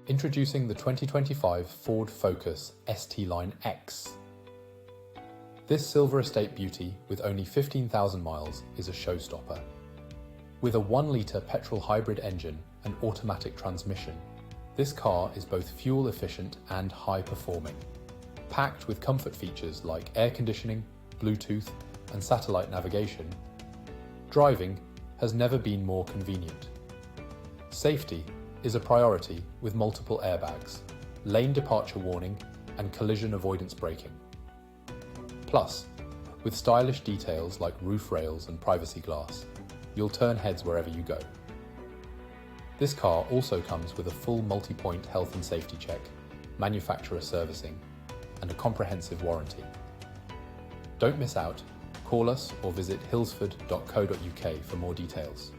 Introducing the 2025 Ford Focus ST-Line X. This silver estate beauty with only 15,000 miles is a showstopper. With a 1-litre petrol hybrid engine and automatic transmission, this car is both fuel efficient and high performing. Packed with comfort features like air conditioning, Bluetooth, and satellite navigation, driving has never been more convenient. Safety is a priority with multiple airbags, lane departure warning, and collision avoidance braking. Plus, with stylish details like roof rails and privacy glass, you'll turn heads wherever you go. This car also comes with a full multi-point health and safety check, manufacturer servicing, and a comprehensive warranty. Don't miss out. Call us or visit hillsford.co.uk for more details.